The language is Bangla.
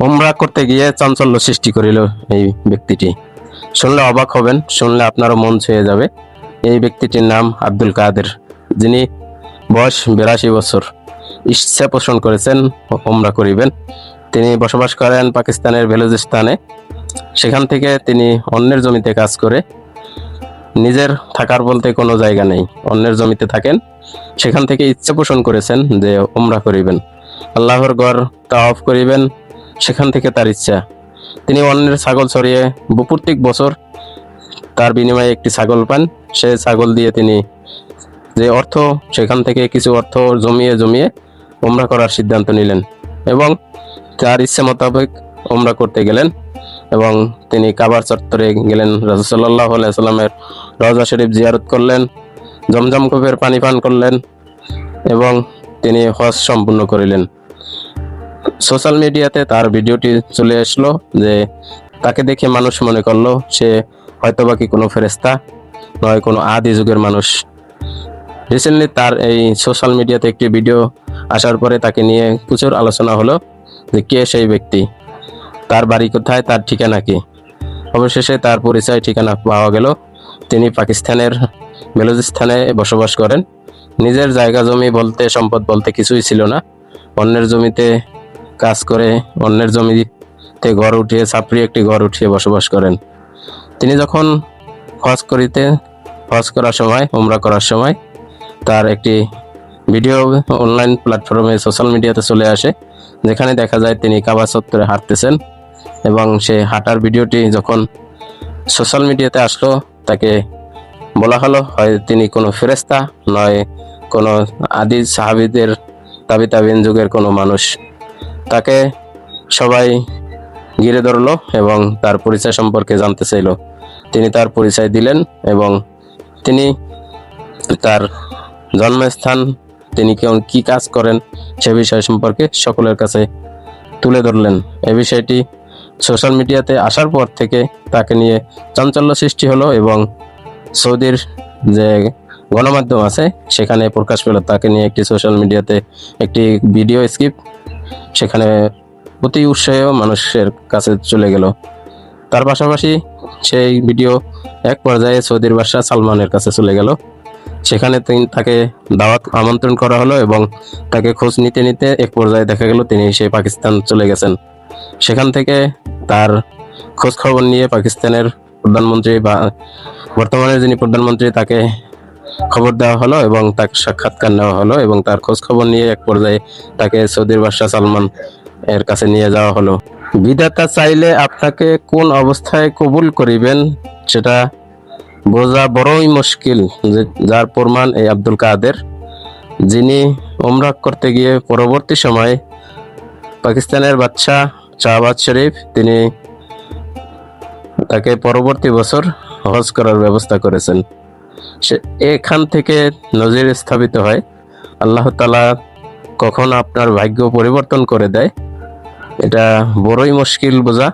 উমরা করতে গিয়ে চাঞ্চল্য সৃষ্টি করিল এই ব্যক্তিটি। শুনলে অবাক হবেন, শুনলে আপনারও মন ছুঁয়ে যাবে। এই ব্যক্তিটির নাম আব্দুল কাদের, যিনি বয়স 82 বছর, ইচ্ছা পোষণ করেছেন উমরা করিবেন। তিনি বসবাস করেন পাকিস্তানের বেলুচিস্তানে। সেখান থেকে তিনি অন্যের জমিতে কাজ করে, নিজের থাকার বলতে কোনো জায়গা নেই, অন্যের জমিতে থাকেন। সেখান থেকে ইচ্ছা পোষণ করেছেন যে উমরা করিবেন, আল্লাহর ঘর তাওয়াফ করিবেন। সেখান থেকে তার ইচ্ছা, তিনি অন্যের ছাগল ছড়িয়ে প্রত্যেক বছর তার বিনিময়ে একটি ছাগল পান। সে ছাগল দিয়ে তিনি যে অর্থ, সেখান থেকে কিছু অর্থ জমিয়ে জমিয়ে উমরা করার সিদ্ধান্ত নিলেন এবং তার ইচ্ছে মোতাবেক উমরা করতে গেলেন। এবং তিনি কাবার চত্বরে গেলেন, রাসূল সাল্লাল্লাহু আলাইহি সাল্লামের রওজা শরীফ জিয়ারত করলেন, জমজম কূপের পানি পান করলেন এবং তিনি হজ সম্পূর্ণ করিলেন। সোশ্যাল মিডিয়াতে তার ভিডিওটি চলে আসলো, যে তাকে দেখে মানুষ মনে করলো সে হয়তোবা কি কোনো ফেরেশতা, নয় কোনো আদি যুগের মানুষ। রিসেন্টলি তার এই সোশ্যাল মিডিয়াতে একটি ভিডিও আসার পরে তাকে নিয়ে প্রচুর আলোচনা হলো যে কে সেই ব্যক্তি, তার বাড়ি কোথায়, তার ঠিকানা কি। অবশেষে তার পরিচয় ঠিকানা পাওয়া গেল। তিনি পাকিস্তানের বেলুচিস্তানে বসবাস করেন। নিজের জায়গা জমি বলতে, সম্পদ বলতে কিছুই ছিল না। অন্যের জমিতে কাজ করে, অন্যের জমিতে ঘর উঠিয়ে, ছাপড়ি একটি ঘর উঠিয়ে বসবাস করেন। তিনি যখন হজ করার সময়, উমরা করার সময় তার একটি ভিডিও অনলাইন প্ল্যাটফর্মে, সোশ্যাল মিডিয়াতে চলে আসে, যেখানে দেখা যায় তিনি কাবা চত্বরে হাঁটতেছেন। এবং সে হাঁটার ভিডিওটি যখন সোশ্যাল মিডিয়াতে আসলো, তাকে বলা হলো হয় তিনি কোনো ফেরেশতা, নয় কোনো আদি সাহাবীদের তাবিন যুগের কোনো মানুষ। তাকে সবাই ঘিরে ধরলো এবং তার পরিচয় সম্পর্কে জানতে চাইল। তিনি তার পরিচয় দিলেন এবং তিনি তার জন্মস্থান, তিনি কি কাজ করেন সে বিষয় সম্পর্কে সকলের কাছে তুলে ধরলেন। এই বিষয়টি সোশ্যাল মিডিয়াতে আসার পর থেকে তাকে নিয়ে চাঞ্চল্য সৃষ্টি হলো এবং সৌদির যে গণমাধ্যম আছে সেখানে প্রকাশ পেল তাকে নিয়ে একটি সোশ্যাল মিডিয়াতে একটি ভিডিও স্ক্রিপ্ট, সেখানে অতি উৎসাহ মানুষের কাছে চলে গেল। তার পাশাপাশি সেই ভিডিও এক পর্যায়ে সৌদির বাদশা সালমানের কাছে চলে গেল। সেখানে তাকে দাওয়াত আমন্ত্রণ করা হলো এবং তাকে খোঁজ নিতে নিতে এক পর্যায়ে দেখা গেল তিনি সেই পাকিস্তান চলে গেছেন। সেখান থেকে তার খোঁজ খবর নিয়ে পাকিস্তানের প্রধানমন্ত্রী বা বর্তমানে যিনি প্রধানমন্ত্রী তাকে খবর দেওয়া হলো এবং তাকে সাক্ষাৎকার নেওয়া হলো এবং তার খোঁজ খবর নিয়ে এক পর্যায়ে তাকে সৌদির বাদশা সালমান এর কাছে নিয়ে যাওয়া হলো। বিধাতা চাইলে আপনাকে কোন অবস্থায় কবুল করিবেন সেটা বোঝা বড়ই মুশকিল, যার প্রমাণ এই আব্দুল কাদের, যিনি উমরা করতে গিয়ে পরবর্তী সময়ে পাকিস্তানের বাদশা শাহবাজ শরীফ তিনি তাকে পরবর্তী বছর হজ করার ব্যবস্থা করেছেন। সে এখান থেকে নজির স্থাপিত হয়, আল্লাহ তাআলা কখন আপনার ভাগ্য পরিবর্তন করে দেয় এটা বড়ই মুশকিল বোঝা।